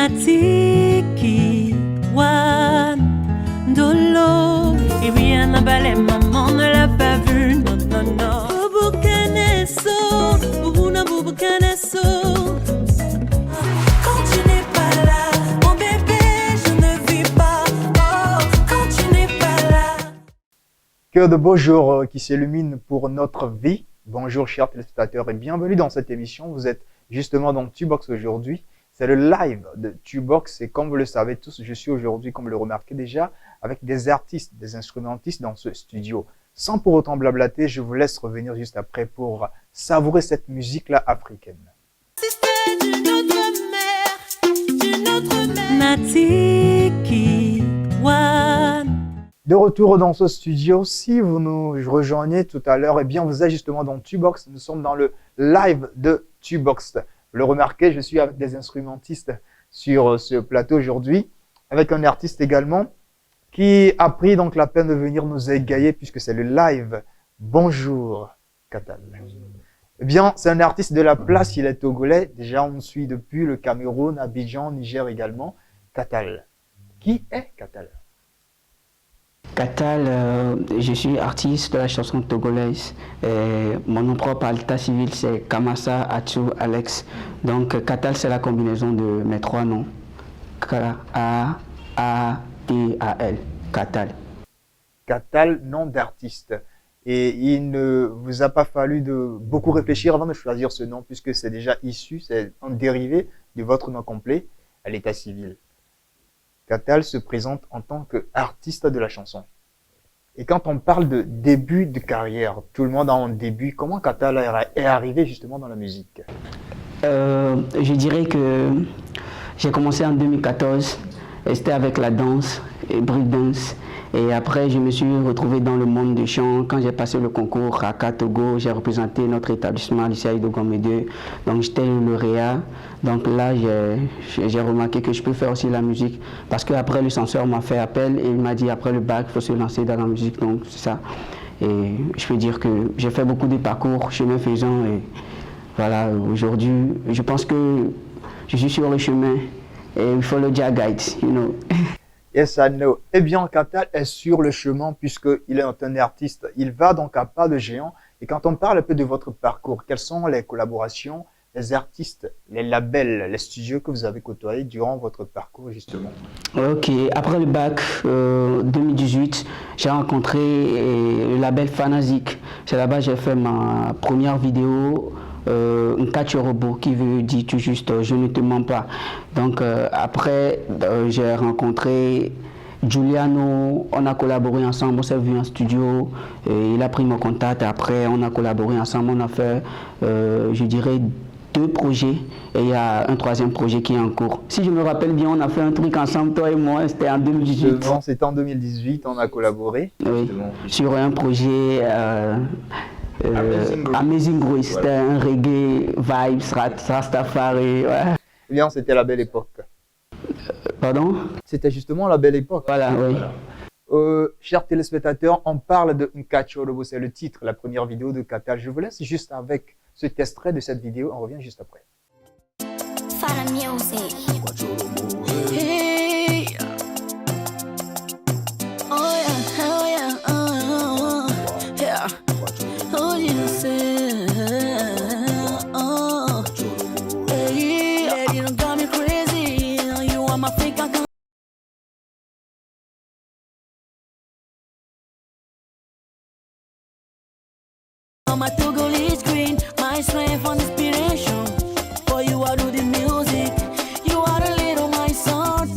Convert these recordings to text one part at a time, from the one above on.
Natiki Wan Dolo et Rihanna Ballet, maman ne l'a pas vu, non non non. Boubou Kenesso, Boubouna Boubou Kenesso. Quand tu n'es pas là, mon bébé, je ne vis pas. Oh, quand tu n'es pas là. Que de beaux jours qui s'illuminent pour notre vie. Bonjour chers téléspectateurs et bienvenue dans cette émission. Vous êtes justement dans Tubox aujourd'hui. C'est le live de Tubox et comme vous le savez tous, je suis aujourd'hui, comme vous le remarquez déjà, avec des artistes, des instrumentistes dans ce studio. Sans pour autant blablater, je vous laisse revenir juste après pour savourer cette musique-là africaine. Natiki Wan. De retour dans ce studio, si vous nous rejoignez tout à l'heure, eh bien vous êtes justement dans Tubox. Nous sommes dans le live de Tubox. Vous le remarquez, je suis avec des instrumentistes sur ce plateau aujourd'hui, avec un artiste également qui a pris donc la peine de venir nous égayer puisque c'est le live. Bonjour, Katal. Eh bien, c'est un artiste de la place, il est togolais. Déjà, on nous suit depuis le Cameroun, Abidjan, Niger également. Katal. Qui est Katal? Katal, je suis artiste de la chanson togolaise. Mon nom propre à l'état civil, c'est Kamasa Atsu Alex. Donc, Katal, c'est la combinaison de mes trois noms. K-A-A-T-A-L. Katal. Katal, nom d'artiste. Et il ne vous a pas fallu de beaucoup réfléchir avant de choisir ce nom, puisque c'est déjà issu, c'est un dérivé de votre nom complet à l'état civil. Katal se présente en tant qu'artiste de la chanson. Et quand on parle de début de carrière, tout le monde a un début. Comment Katal est arrivé justement dans la musique? Je dirais que j'ai commencé en 2014. C'était avec la danse et breakdance. Et après, je me suis retrouvé dans le monde du chant. Quand j'ai passé le concours à Togo, j'ai représenté notre établissement, lycée Aïdo Gomé 2. Donc j'étais lauréat. Donc là, j'ai remarqué que je peux faire aussi la musique. Parce qu'après, le censeur m'a fait appel et il m'a dit après le bac, il faut se lancer dans la musique. Donc c'est ça. Et je peux dire que j'ai fait beaucoup de parcours, chemin faisant. Et voilà, aujourd'hui, je pense que je suis sur le chemin. Et il faut le guide, you know. Yes, I know. Eh bien, Katal est sur le chemin puisqu'il est un artiste. Il va donc à pas de géant. Et quand on parle un peu de votre parcours, quelles sont les collaborations, les artistes, les labels, les studios que vous avez côtoyés durant votre parcours justement? Ok, après le bac 2018, j'ai rencontré le label Fanazik. C'est là-bas que j'ai fait ma première vidéo. Un catch robot qui veut dire tout juste je ne te mens pas. Donc après j'ai rencontré Giuliano, on a collaboré ensemble, on s'est vu en studio, et il a pris mon contact, après on a collaboré ensemble, on a fait je dirais 2 projets et il y a un 3e projet qui est en cours. Si je me rappelle bien, on a fait un truc ensemble, toi et moi, c'était en 2018. C'était en 2018, on a collaboré. Oui, sur un projet Amazing Grace, c'était un reggae, vibes, Rastafari. Ouais. Eh bien, c'était la belle époque. Pardon? C'était justement la belle époque. Voilà, oui. Chers téléspectateurs, on parle de Nkachorobo, c'est le titre, la première vidéo de Katal. Je vous laisse juste avec cet extrait de cette vidéo, on revient juste après. Hey. Oh yeah, hell yeah, yeah. Oh, you say, oh, hey, you done got me crazy. You are my fake. On my Togolese screen, my strength and inspiration. For you, I do the music. You are a little my son.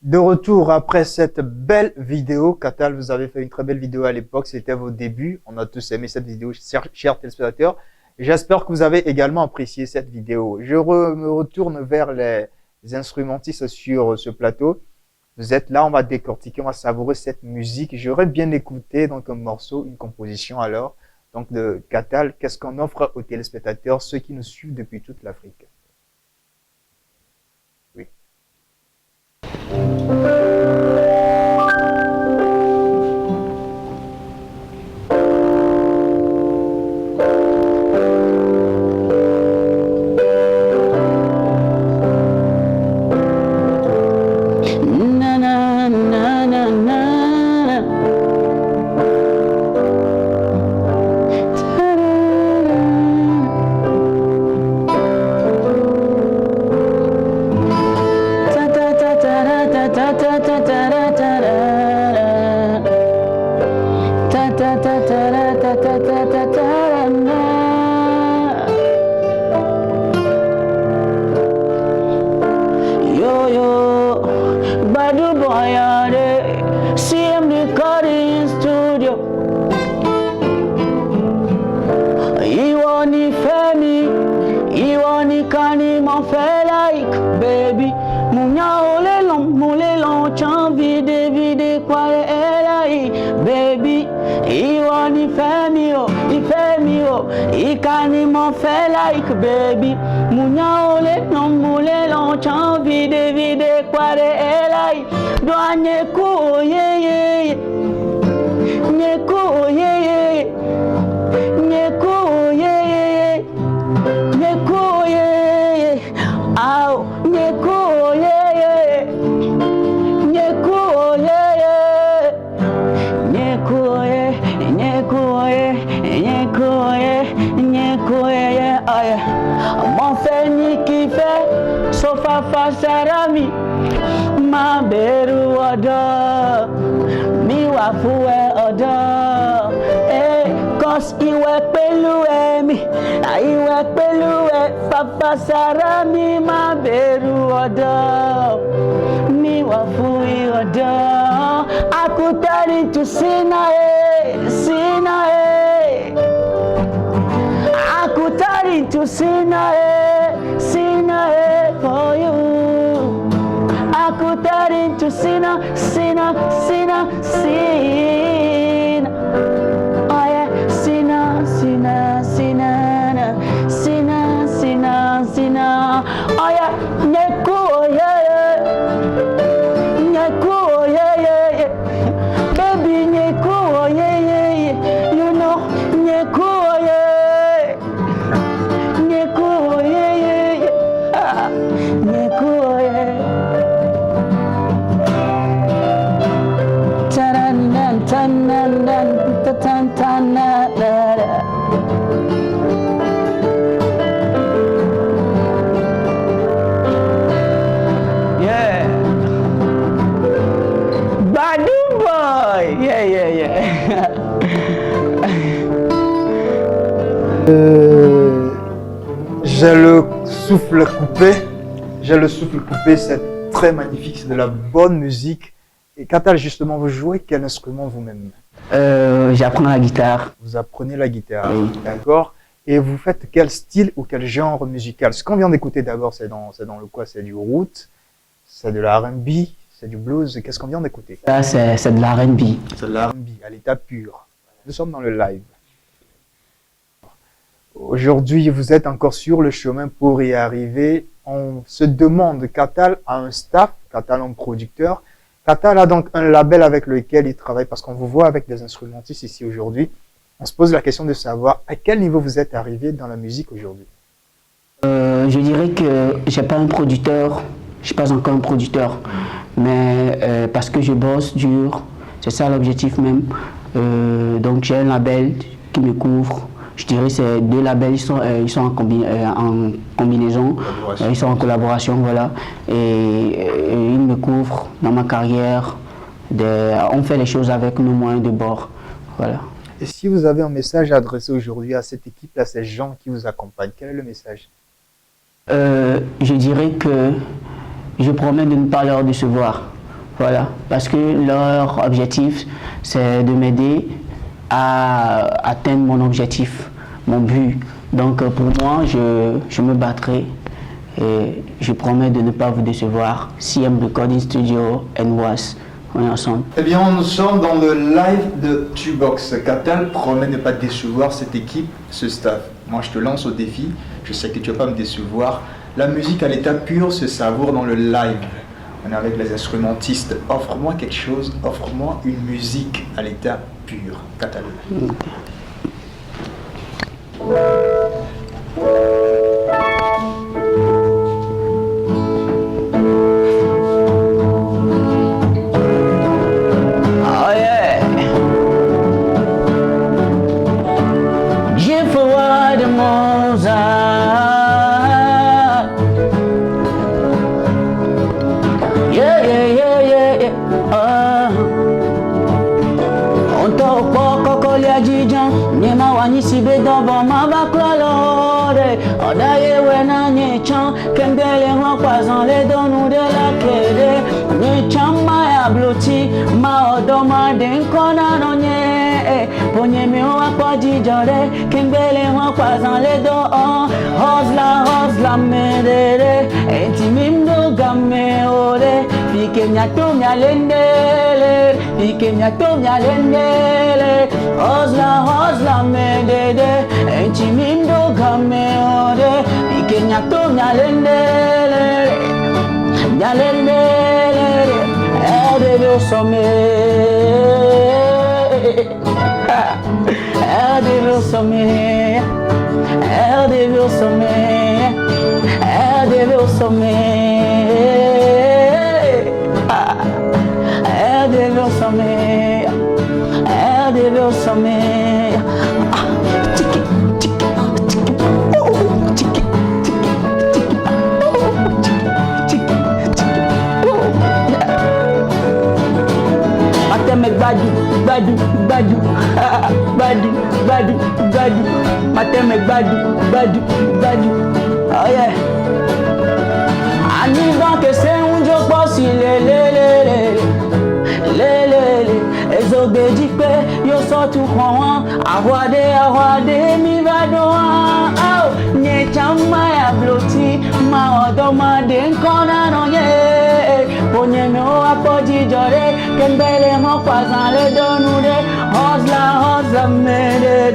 De retour après cette belle vidéo. Catal, vous avez fait une très belle vidéo à l'époque, c'était vos débuts. On a tous aimé cette vidéo, chers téléspectateurs. J'espère que vous avez également apprécié cette vidéo. Je me retourne vers les instrumentistes sur ce plateau. Vous êtes là, on va décortiquer, on va savourer cette musique. J'aurais bien écouté donc un morceau, une composition alors. Donc de Catal, qu'est-ce qu'on offre aux téléspectateurs, ceux qui nous suivent depuis toute l'Afrique? Oui. Baby, munya ole no mule lo chan vide kware elai do anye ku ye ye nye ku ye ye nye ku ye ye nye ku ye ye au nye ku ye ye nye ku ye ye nye ku ye nye ku ye nye ku ye nye ku ye ay mon feni qui fait sofa fasarami ma beru odo mi wa fuwe odo cause iwe pelu mi iwe pelu fasarami ma beru odo mi wa fuwe odo akutari to sina akutari to sina for you. Akutari to sina. Oh yeah, sina. Oh yeah, neku yeah. Baby neku yeah. Yeah. Badou boy. Yeah, yeah, yeah. J'ai le souffle coupé. J'ai le souffle coupé, c'est très magnifique, c'est de la bonne musique. Et Katal, justement, vous jouez quel instrument vous-même? J'apprends la guitare. Vous apprenez la guitare, Oui. d'accord? Et vous faites quel style ou quel genre musical? Ce qu'on vient d'écouter d'abord, c'est dans le quoi? C'est du roots, c'est de la R&B, c'est du blues. Qu'est-ce qu'on vient d'écouter? Ça, c'est de la R&B. C'est de la R&B à l'état pur. Nous sommes dans le live. Aujourd'hui, vous êtes encore sur le chemin pour y arriver. On se demande, Katal a un staff, Katal un producteur. Katal a donc un label avec lequel il travaille parce qu'on vous voit avec des instrumentistes ici aujourd'hui. On se pose la question de savoir à quel niveau vous êtes arrivé dans la musique aujourd'hui. Je dirais que j'ai pas un producteur, je suis pas encore un producteur, mais parce que je bosse dur, c'est ça l'objectif même. Donc j'ai un label qui me couvre. Je dirais que ces deux labels, ils sont en combinaison, ils sont en collaboration, voilà. Et ils me couvrent dans ma carrière. On fait les choses avec nos moyens de bord, voilà. Et si vous avez un message à adresser aujourd'hui à cette équipe, à ces gens qui vous accompagnent, quel est le message? Je dirais que je promets de ne pas leur décevoir, voilà. Parce que leur objectif, c'est de m'aider à atteindre mon objectif, mon but. Donc pour moi, je me battrai et je promets de ne pas vous décevoir. CM Recording Studio and Was, on est ensemble. Eh bien, nous sommes dans le live de Tubox. Katal promet de ne pas décevoir cette équipe, ce staff. Moi, je te lance au défi. Je sais que tu ne vas pas me décevoir. La musique à l'état pur se savoure dans le live. On est avec les instrumentistes. Offre-moi quelque chose, offre-moi une musique à l'état pur. Katal. Oh yeah. J'ai foi de Mozart. Yeah, yeah, yeah, yeah, yeah. On t'a pas cocolé à Dijon, ni ma wani si be d'abord ma va clore. Odaye wena ni chan, kembele wa kwazan le donu de la kede. Ni chan ma ya bloti, ma odoma den kona no nye. Ponye mi wa kwa Dijon re, kembele wa kwazan le do. Hosla, hosla me de re, enti mimdo game ore. Fike nyato nyalendele, fike nyato nyalendele. Hosla, hosla me de de, enti mimdo game ore. Fike nyato nyalendele, nyalendele. Erde some, erde some, erde some, erde some. Devil somewhere, devil somewhere. Tiki, tiki, tiki, oh, tiki, tiki, tiki, oh, tiki, tiki, oh, yeah. Mateme badu, badu, badu, badu, badu, badu. Mateme badu, badu, badu. Oh yeah. Ani donc c'est un jour possible, ezogbeji pe yo sotu kwa awade mi vadoa au nye chama ya bloti ma odoma de nkona no ye ponye me o apoji jore kembele mo kwazan le donu de hosla me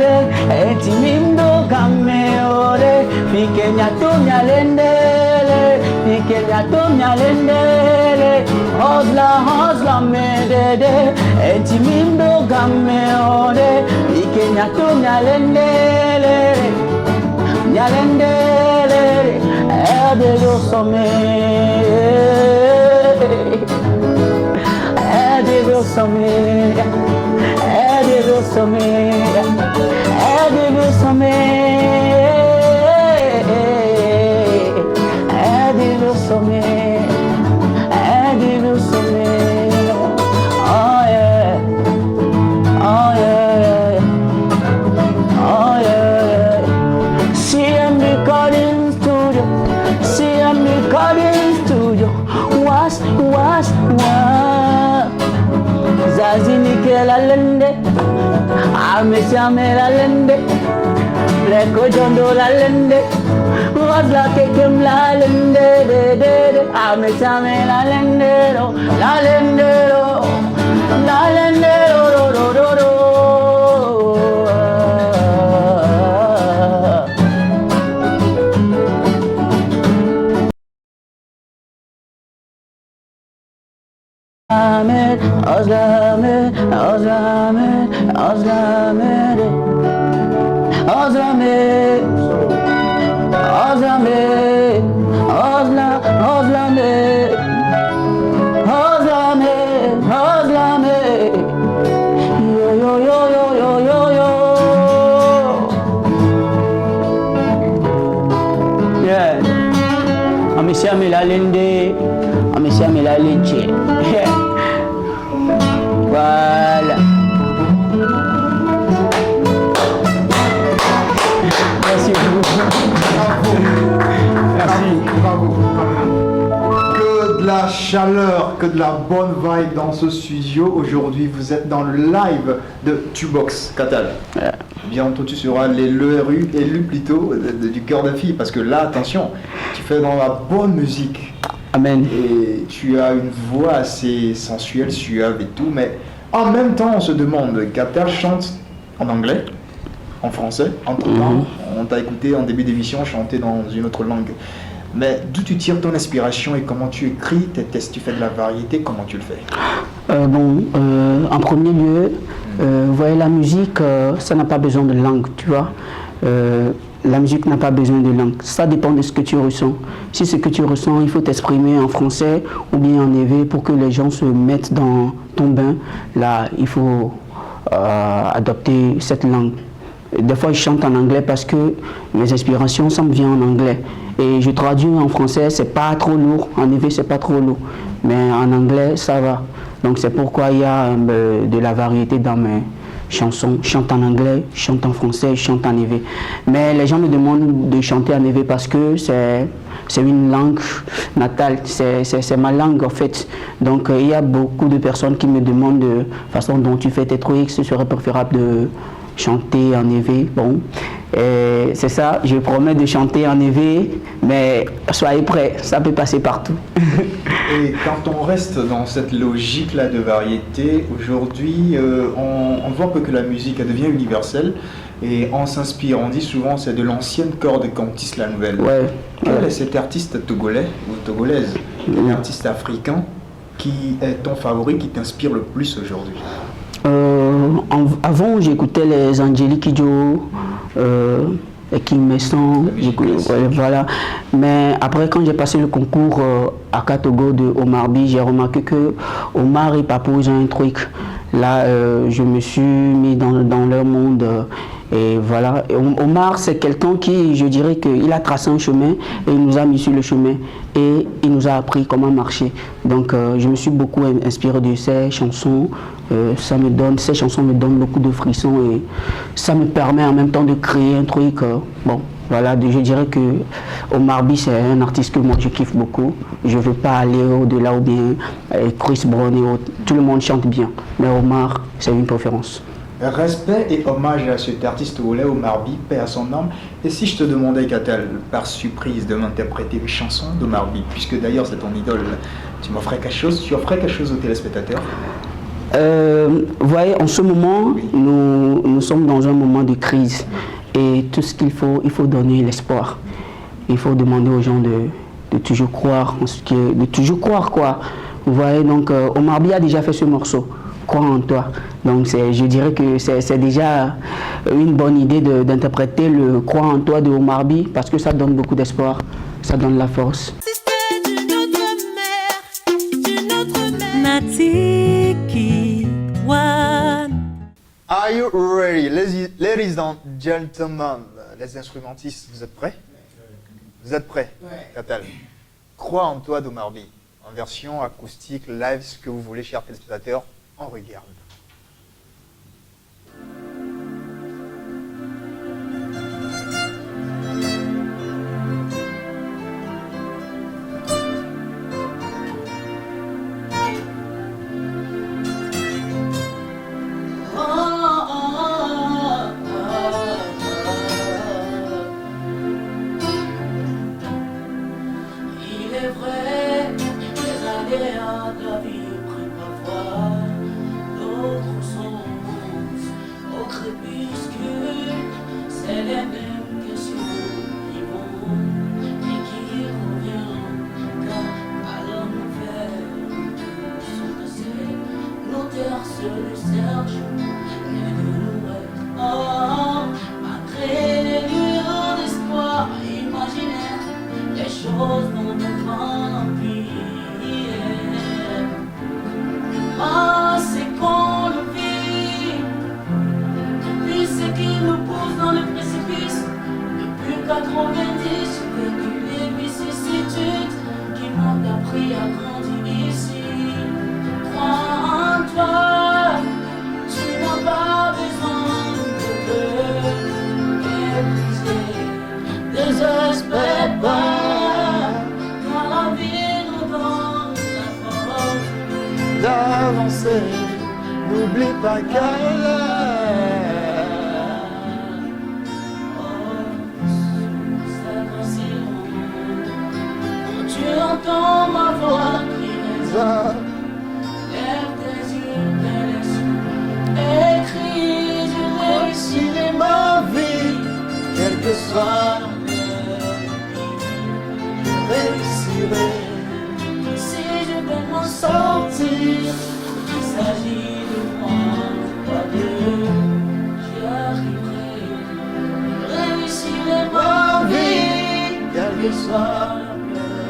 de eti mimdo game ore fike nyato nyalendele fike nyato nyalendele hosla me de eti mimdo game ore fike nyato nyalendele nyalendele ede yo some ede yo some ede yo some ede yo some la lende, amesiame la lende, leko jondo la lende, wasla kekem la lende, de, amesiame la lende, la lende, la lende, Ahmed, Ozlame, Ozlame, Ozlame, Ozlame, Ozlame, Ozlame, Ozlame, Ozlame, yo yo yo yo yo yo yo. Yeah, amesiame la lende, amesiame la leche. Voilà. Merci beaucoup. Bravo. Que de la chaleur, que de la bonne vibe dans ce studio. Aujourd'hui, vous êtes dans le live de Tubox, Katal. Ouais. Bientôt, tu seras élu plutôt du cœur de fille. Parce que là, attention, tu fais dans la bonne musique. Amen. Et tu as une voix assez sensuelle, suave et tout, mais en même temps, on se demande, Katal chante en anglais, en français, entre-temps, on t'a écouté en début d'émission chanter dans une autre langue. Mais d'où tu tires ton inspiration et comment tu écris tes textes? Tu fais de la variété, comment tu le fais? En premier lieu, vous voyez, la musique, ça n'a pas besoin de langue, tu vois. La musique n'a pas besoin de langue. Ça dépend de ce que tu ressens. Si ce que tu ressens, il faut t'exprimer en français ou bien en éveil pour que les gens se mettent dans ton bain. Là, il faut adopter cette langue. Des fois, je chante en anglais parce que mes inspirations, ça me vient en anglais. Et je traduis en français, c'est pas trop lourd. En éveil, c'est pas trop lourd. Mais en anglais, ça va. Donc, c'est pourquoi il y a de la variété dans mes chansons. Je chante en anglais, je chante en français, je chante en éveil. Mais les gens me demandent de chanter en éveil parce que c'est une langue natale, c'est ma langue en fait. Donc il y a beaucoup de personnes qui me demandent de façon dont tu fais tes trucs, ce serait préférable de chanter en éveil. Bon, c'est ça, je promets de chanter en éveil, mais soyez prêts, ça peut passer partout. Et quand on reste dans cette logique-là de variété, aujourd'hui, on voit un peu que la musique elle devient universelle et on s'inspire. On dit souvent c'est de l'ancienne corde qu'on tisse la nouvelle. Ouais, Quel est cet artiste togolais ou togolaise, un artiste africain qui est ton favori, qui t'inspire le plus aujourd'hui? Avant, j'écoutais les Angélique Kidjo, Kim Messon, voilà. Mais après, quand j'ai passé le concours à Katogo de Omar By, j'ai remarqué que Omar et Papo, ils ont un truc. Là, je me suis mis dans leur monde. Et voilà. Et Omar, c'est quelqu'un qui, je dirais qu'il a tracé un chemin et il nous a mis sur le chemin. Et il nous a appris comment marcher. Donc, je me suis beaucoup inspiré de ses chansons. Ces chansons me donnent beaucoup de frissons et ça me permet en même temps de créer un truc. Bon, voilà, je dirais que Omar By, c'est un artiste que moi je kiffe beaucoup. Je ne veux pas aller au-delà ou bien Chris Brown et autres. Tout le monde chante bien, mais Omar, c'est une préférence. Respect et hommage à cet artiste togolais, Omar By, paix à son âme. Et si je te demandais, Katal, par surprise, de m'interpréter une chanson d'Omar By, puisque d'ailleurs c'est ton idole, tu offrais quelque chose aux téléspectateurs? Vous voyez, en ce moment, nous sommes dans un moment de crise. Et tout ce qu'il faut donner l'espoir. Il faut demander aux gens de toujours croire en ce de toujours croire quoi. Vous voyez, donc Omar By a déjà fait ce morceau, Crois en toi. Donc je dirais que c'est déjà une bonne idée d'interpréter le Crois en toi de Omar By parce que ça donne beaucoup d'espoir, ça donne la force. Natiki One. Are you ready, ladies and gentlemen, les instrumentistes, vous êtes prêts? Vous êtes prêts? Ouais. Katal, Crois en toi d'Omar By, en version acoustique, live, ce que vous voulez, chers téléspectateurs, on regarde. les mêmes questions qui vont et qui reviennent. Car à la nouvelle de son essai, nos terres se désertent et de l'ouest. Oh, malgré les lueurs d'espoir imaginaire, les choses vont de grand empire. Ah, c'est qu'on le vit. Depuis ce qui nous pousse dans le précipice. Depuis 90, j'ai vécu les vicissitudes qui m'ont appris à grandir ici. Crois en toi, tu n'as pas besoin de te mépriser. Désespère pas, car la vie nous donne la force d'avancer, n'oublie pas qu'elle est. Quand tu entends ma voix qui résonne, lève tes yeux vers les cieux et crie, je réussirai ma vie, Quel que soit je réussirai. Si je vais m'en sortir, il s'agit de moi, pas d'eux, j'y arriverai. Je réussirai ma vie, quel que soit la peur.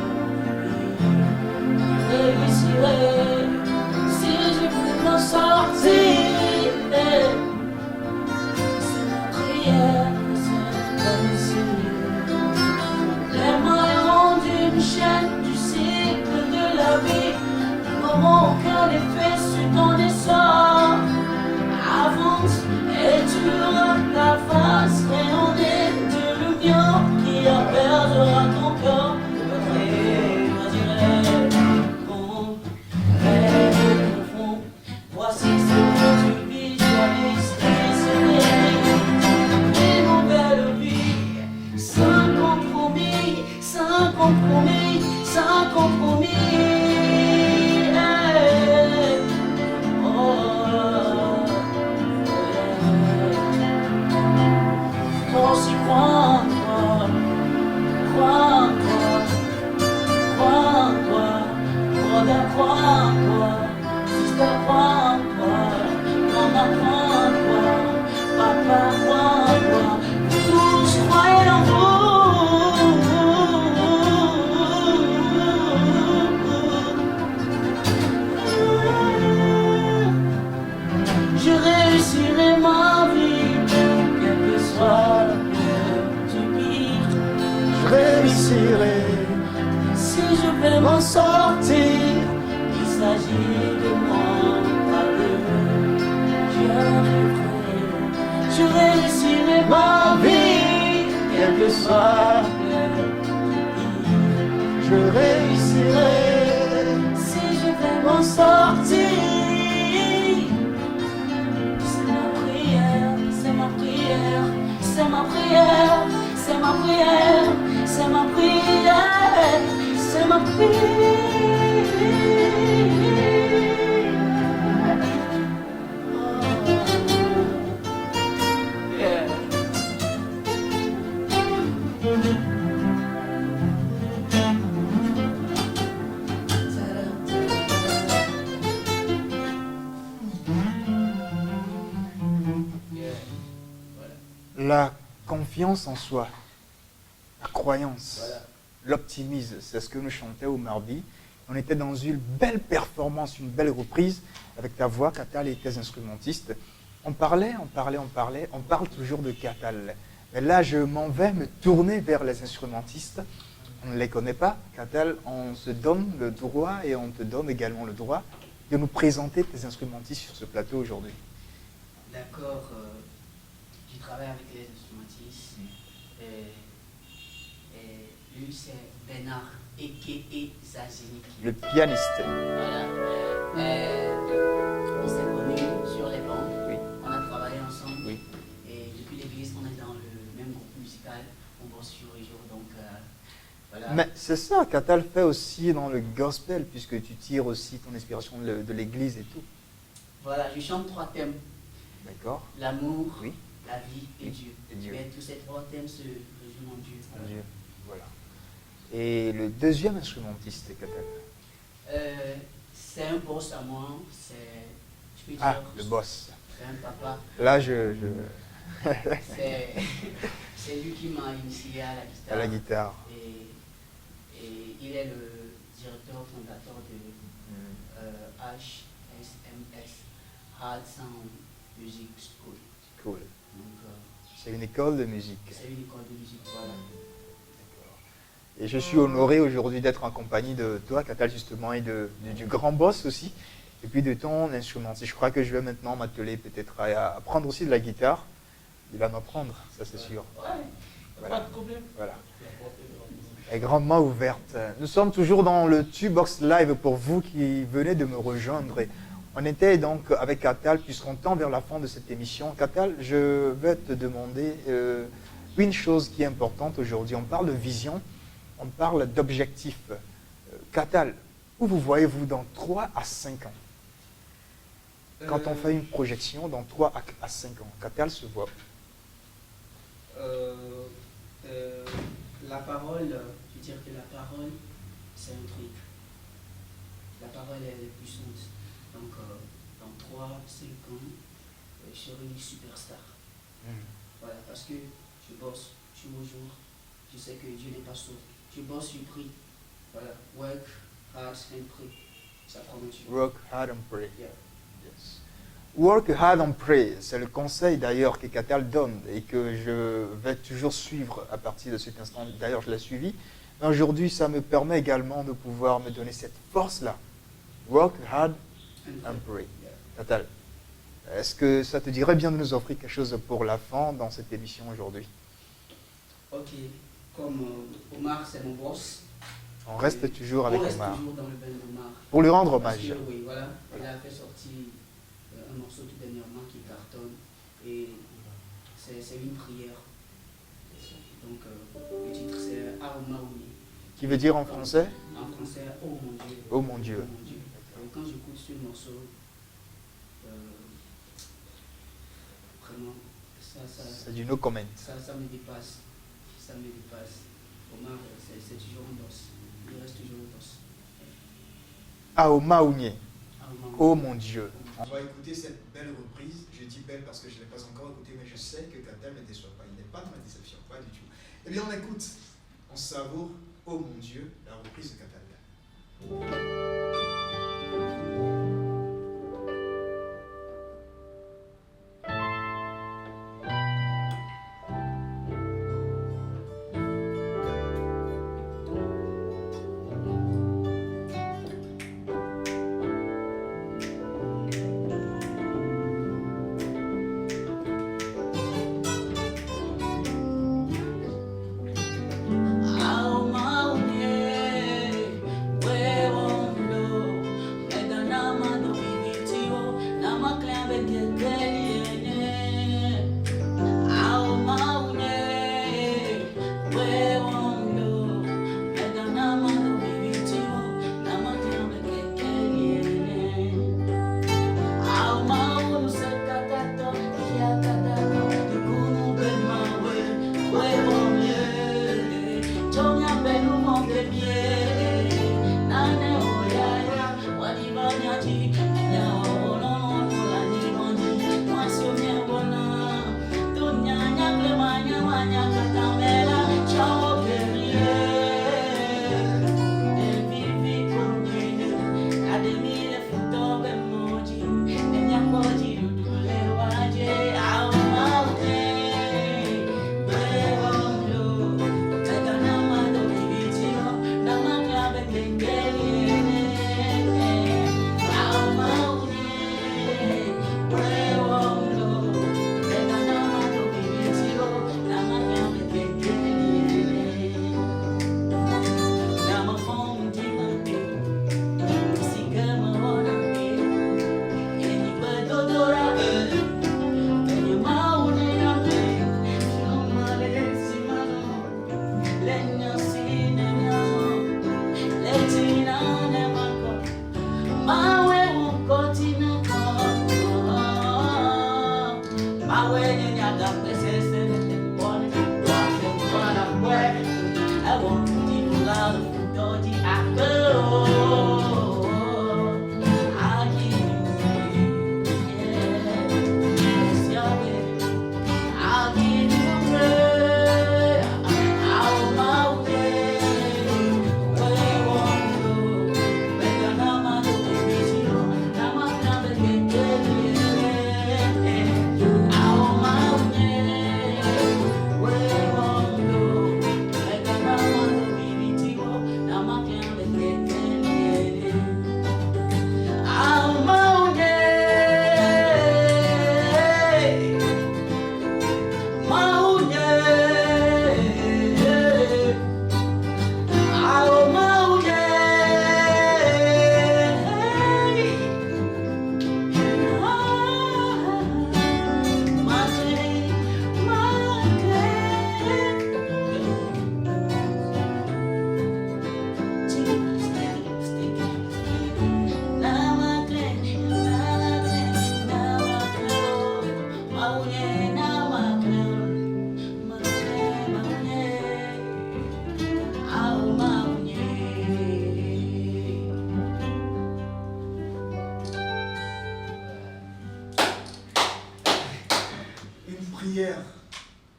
Je réussirai. Si je vais m'en sortir, c'est ma prière, c'est réussir. Les maillons d'une chaîne du cycle de la vie n'auront aucun effet sur ton essor. Avance et tu auras ta face rayonnée de lumière qui apaisera ton cœur. Ton rêve profond, voici ce que tu visualises et c'est une nouvelle vie, sans compromis, sans compromis, sans compromis. Moi aussi crois en toi, crois en toi, crois en toi, brother crois en toi, sister crois en toi, maman crois en toi, papa crois en toi, tous croyez en vous. Je réussirai ma vie, quel que soit le pire du pire. je réussirai. Si je vais m'en sortir, il s'agit de moi, pas d'eux. J'y arriverai. Je réussirai ma vie, quel que soit le pire. Je réussirai. Si je vais m'en sortir, c'est ma prière, c'est ma prière, c'est ma prière, c'est ma prière, c'est ma prière, c'est ma prière. Yeah. La confiance en soi, la croyance, l'optimisme, c'est ce que nous chantions au mardi. On était dans une belle performance, une belle reprise avec ta voix, Katal, et tes instrumentistes. On parle toujours de Katal. Mais là, je m'en vais me tourner vers les instrumentistes. On ne les connaît pas. Katal, on se donne le droit et on te donne également le droit de nous présenter tes instrumentistes sur ce plateau aujourd'hui. D'accord, je travaille avec les instrumentistes. Lui, c'est Bernard, a.k.a. Zazini. Le pianiste. Voilà. On s'est connus sur les bancs. Oui. On a travaillé ensemble. Oui. Et depuis l'église, on est dans le même groupe musical. On bosse jour et jour. Donc, voilà. Mais c'est ça qu'Atal fait aussi dans le gospel, puisque tu tires aussi ton inspiration de l'église et tout. Voilà, je chante 3 thèmes. D'accord. L'amour, Oui. la vie et Oui. Dieu. Et Dieu. Mais tous ces trois thèmes se résument en Dieu. Mon Dieu. Voilà. Et le deuxième instrumentiste, Catal? C'est un boss à moi, c'est, je peux dire, Ah, le boss. c'est un papa. Là, C'est lui qui m'a initié à la guitare. à la guitare. Et il est le directeur fondateur de HSMS, Hard Sound Music School. Cool. Donc, C'est une école de musique. c'est une école de musique, voilà. Et je suis honoré aujourd'hui d'être en compagnie de toi, Catal, justement, et du grand boss aussi, et puis de ton instrumentiste. Je crois que je vais maintenant m'atteler peut-être à apprendre aussi de la guitare. Il va m'apprendre, ça c'est sûr. Ouais, Voilà. pas de problème. Voilà. Et grandement ouverte. Nous sommes toujours dans le Tubox Live pour vous qui venez de me rejoindre. Et on était donc avec Catal, puisqu'on tend vers la fin de cette émission. Catal, je vais te demander une chose qui est importante aujourd'hui. On parle de vision, on parle d'objectif. Catal, où vous voyez-vous dans 3 à 5 ans? Quand on fait une projection dans 3 à 5 ans, Catal se voit. La parole, je veux dire que la parole, c'est un truc. La parole, elle est puissante. Donc, dans 3, 5 ans, je serai une superstar. Voilà, parce que je bosse jour au jour. Je sais que Dieu n'est pas sourd. Je bosse, je prie. Voilà, work hard and pray. Ça prend Dieu. Work hard and pray. Yeah. Yes. Work hard and pray, c'est le conseil d'ailleurs que Catal donne et que je vais toujours suivre à partir de cet instant. D'ailleurs, je l'ai suivi. Mais aujourd'hui, ça me permet également de pouvoir me donner cette force-là. Work hard and pray. Yeah. Catal, est-ce que ça te dirait bien de nous offrir quelque chose pour la fin dans cette émission aujourd'hui? Ok, comme Omar, c'est mon boss. On reste toujours avec On reste Omar. toujours dans le bain d'Omar. Pour lui rendre Parce hommage. que, oui, voilà, il a fait sortir un morceau tout dernièrement qui cartonne et c'est une prière. Donc le titre c'est Aromaouni. Qui veut dire en français? En français, oh mon Dieu. Oh mon Dieu. Oh mon Dieu. Et quand j'écoute ce morceau, vraiment, C'est du no comment. ça me dépasse. Ça me dépasse. Omar, c'est toujours un boss. Il reste toujours un boss. Aomaounié. Aromaouni. Oh mon Dieu. On va écouter cette belle reprise. Je dis belle parce que je ne l'ai pas encore écoutée, mais je sais que Catal ne déçoit pas. Il n'est pas dans la déception, pas du tout. Eh bien, on écoute, on savoure, oh mon Dieu, la reprise de Catal.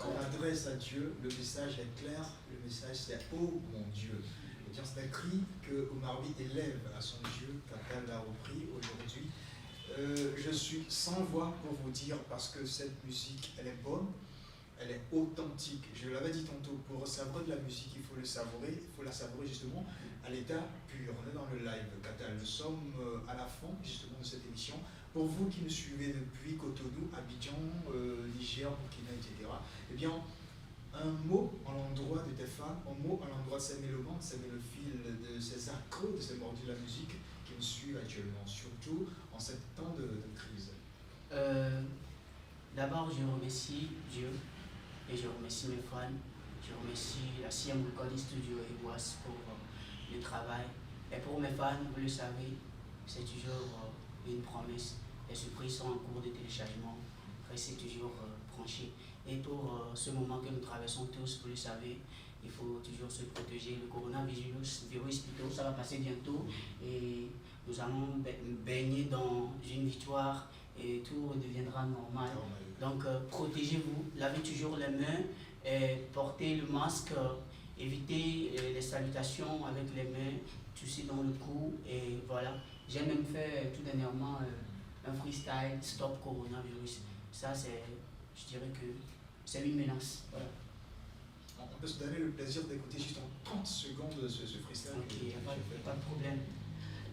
qu'on adresse à Dieu, le message est clair, le message c'est « Oh mon Dieu ». Et bien c'est un cri que Omarbi élève à son Dieu, Katal l'a repris aujourd'hui. Je suis sans voix pour vous dire, parce que cette musique, elle est bonne, elle est authentique. Je l'avais dit tantôt, pour savourer de la musique, il faut le savourer, il faut la savourer justement à l'état pur. On est dans le live, Katal. Nous sommes à la fin justement de cette émission. Pour vous qui nous suivez depuis Cotonou, Abidjan, Niger, Burkina, etc., eh bien, un mot en l'endroit de tes fans, un mot en l'endroit de ces mélomanes, ces mélophiles, de ces accros, de ces mordus de la musique qui nous suivent actuellement, surtout en ce temps de crise. D'abord, je remercie Dieu et je remercie mes fans. Je remercie la CM Recording Studio et Boas pour le travail. Et pour mes fans, vous le savez, c'est toujours une promesse. Les surprises sont en cours de téléchargement. Restez toujours branchés. Et pour ce moment que nous traversons tous, vous le savez, il faut toujours se protéger. Le coronavirus, plutôt, ça va passer bientôt. Et nous allons baigner dans une victoire et tout redeviendra normal. Donc protégez-vous, lavez toujours les mains, et portez le masque, évitez les salutations avec les mains, toussez dans le cou et voilà. J'ai même fait tout dernièrement un freestyle Stop Coronavirus. Ça c'est, je dirais que c'est une menace. Voilà. On peut se donner le plaisir d'écouter juste en 30 secondes ce freestyle. Ok, pas de problème.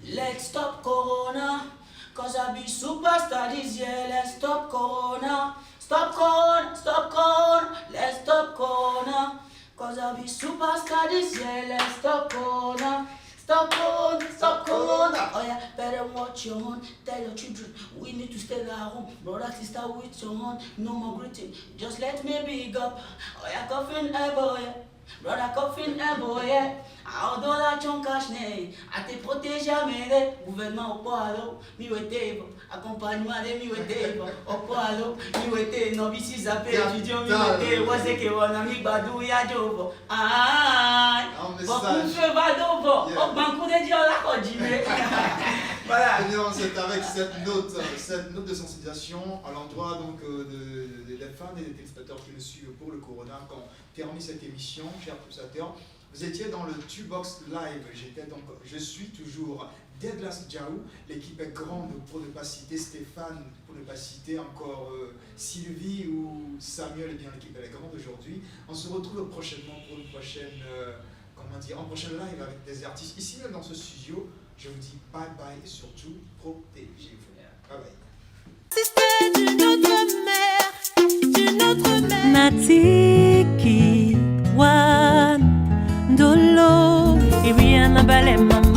Let's stop Corona, cause I be superstar this year. Let's stop Corona, stop Corona, stop Corona. Let's stop Corona, cause I be superstar this year. Let's stop Corona. Stop Corona, stop Corona. Oh yeah, better watch your own. Tell your children we need to stay at home. Brother, sister, with your own. No more greeting, just let me big up. Oh yeah, coffin elbow, yeah. Brother, coffin elbow, yeah. Ao dollar chon cash ne, a te protéger mais gouvernement au poilo, mi wete, accompagnement de mi wete, au poilo, mi wete, no bisi zappé, étudiant mi wete, wase ke wana mi badou ya jovo. Ah, beaucoup de badovo, au banco de Dieu la kodime. Voilà. Et bien, c'est avec cette note de sensibilisation à l'endroit donc des fans et des téléspectateurs qui nous suivent pour le Corona qu'on termine cette émission, chers téléspectateurs. Vous étiez dans le Tubox Live, je suis toujours Douglas Djaou, l'équipe est grande pour ne pas citer Stéphane, pour ne pas citer encore Sylvie ou Samuel, et bien l'équipe elle est grande aujourd'hui. On se retrouve prochainement pour une prochaine, un prochain live avec des artistes ici même dans ce studio. Je vous dis bye bye et surtout protégez-vous. Bye bye. C'était d'une autre mère, Natiki, Wan, Dolo, Iriana Balema.